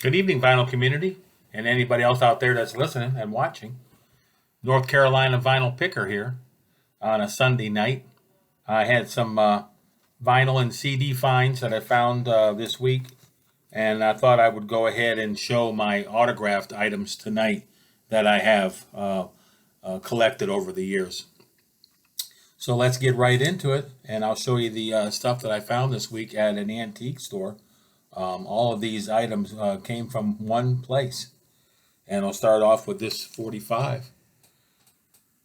Good evening, vinyl community, and anybody else out there that's listening and watching. North Carolina vinyl picker here on a Sunday night. I had some vinyl and CD finds that I found this week, and I thought I would go ahead and show my autographed items tonight that I have collected over the years. So let's get right into it, and I'll show you the stuff that I found this week at an antique store. All of these items came from one place. And I'll start off with this 45.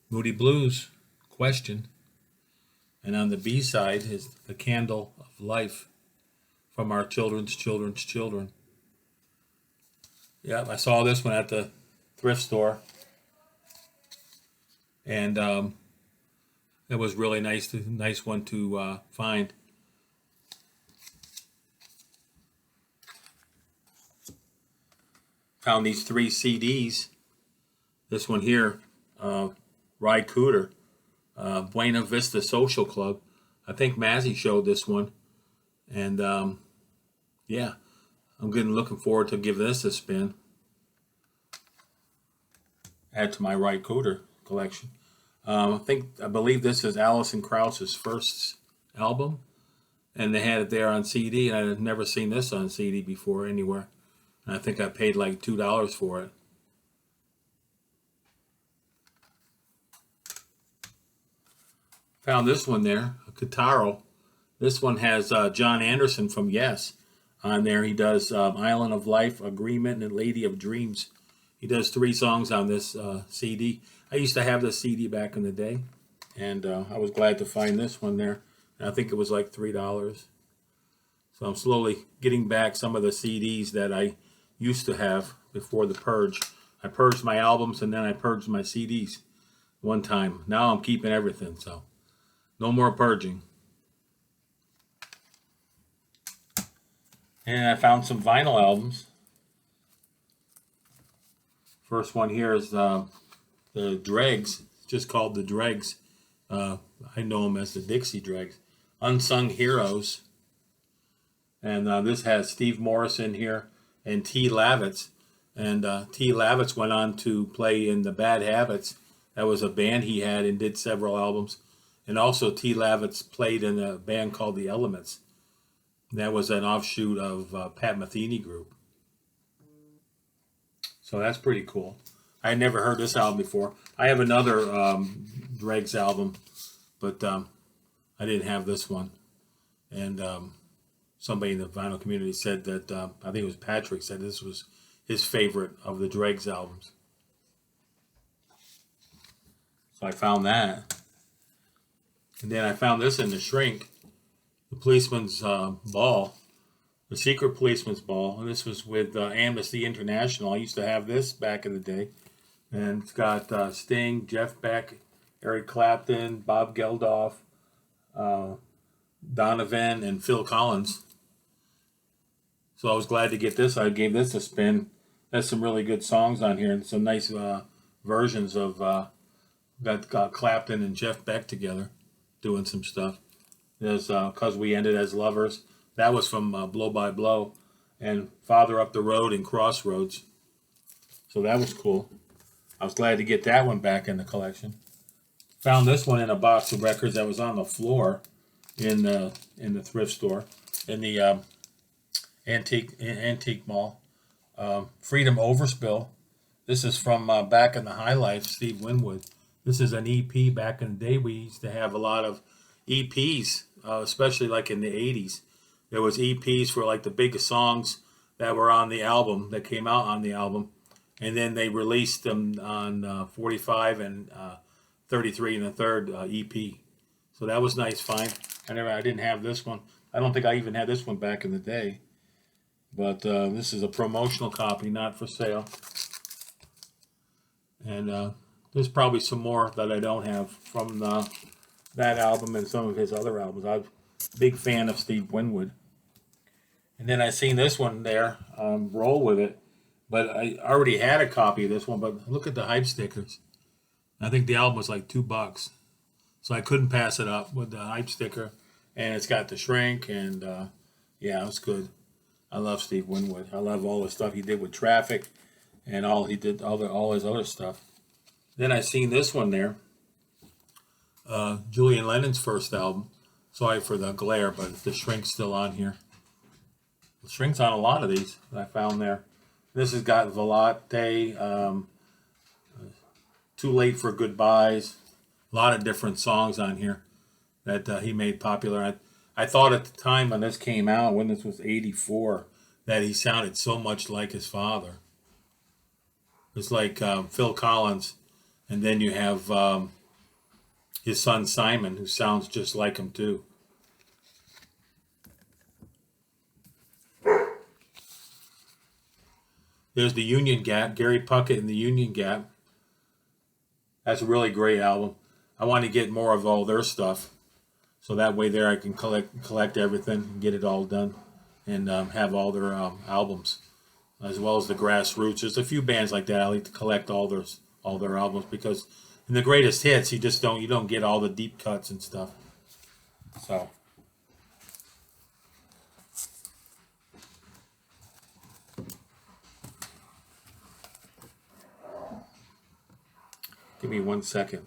Moody Blues, Question. And on the B side is The Candle of Life from Our Children's Children's Children. Yeah, I saw this one at the thrift store. And it was really nice one to find. Found these three CDs. This one here, Ry Cooder, Buena Vista Social Club. I think Mazzy showed this one. And yeah, I'm looking forward to give this a spin. Add to my Ry Cooder collection. I believe this is Alison Krauss's first album. And they had it there on CD. And I had never seen this on CD before anywhere. I think I paid like $2 for it. Found this one there, a Kitaro. This one has John Anderson from Yes on there. He does Island of Life, Agreement, and Lady of Dreams. He does 3 songs on this CD. I used to have this CD back in the day, and I was glad to find this one there. And I think it was like $3. So I'm slowly getting back some of the CDs that I used to have before the purge. I purged my albums and then I purged my CDs one time. Now I'm keeping everything, so no more purging. And I found some vinyl albums. First one here is the Dregs, just called the Dregs. I know them as the Dixie Dregs. Unsung Heroes. And this has Steve Morrison here and T. Lavitz. And T. Lavitz went on to play in the Bad Habits. That was a band he had and did several albums. And also T. Lavitz played in a band called The Elements. That was an offshoot of Pat Metheny Group. So that's pretty cool. I had never heard this album before. I have another Dregs album, but I didn't have this one. And somebody in the vinyl community said that, I think it was Patrick, said this was his favorite of the Dregs albums. So I found that. And then I found this in the shrink, the Policeman's Ball, the Secret Policeman's Ball. And this was with Amnesty International. I used to have this back in the day. And it's got Sting, Jeff Beck, Eric Clapton, Bob Geldof, Donovan, and Phil Collins. So I was glad to get this. I gave this a spin. There's some really good songs on here and some nice versions of got Clapton and Jeff Beck together doing some stuff. There's Cause We Ended as Lovers. That was from Blow by Blow. And Farther Up the Road and Crossroads. So that was cool. I was glad to get that one back in the collection. Found this one in a box of records that was on the floor in the thrift store, in the antique mall. Freedom Overspill. This is from back in the High Life, Steve Winwood. This is an EP back in the day. We used to have a lot of EPs, especially like in the 80s. There was EPs for like the biggest songs that were on the album, that came out on the album. And then they released them on 45 and 33 and a third EP. So that was nice find. I didn't have this one. I don't think I even had this one back in the day. But this is a promotional copy, not for sale. And there's probably some more that I don't have from that album and some of his other albums. I'm a big fan of Steve Winwood. And then I seen this one there, Roll With It. But I already had a copy of this one, but look at the hype stickers. I think the album was like $2. So I couldn't pass it up with the hype sticker. And it's got the shrink, and yeah, it was good. I love Steve Winwood. I love all the stuff he did with Traffic, and all his other stuff. Then I seen this one there, Julian Lennon's first album. Sorry for the glare, but the Shrink's still on here. The Shrink's on a lot of these that I found there. This has got Volate, Too Late for Goodbyes, a lot of different songs on here that he made popular. I thought at the time when this came out, when this was 84, that he sounded so much like his father. It's like Phil Collins, and then you have his son Simon, who sounds just like him too. There's the Union Gap, Gary Puckett and the Union Gap. That's a really great album. I want to get more of all their stuff, so that way there I can collect everything and get it all done, and have all their albums, as well as the Grassroots. There's a few bands like that I like to collect all their albums, because in the greatest hits you don't get all the deep cuts and stuff. So. Give me 1 second.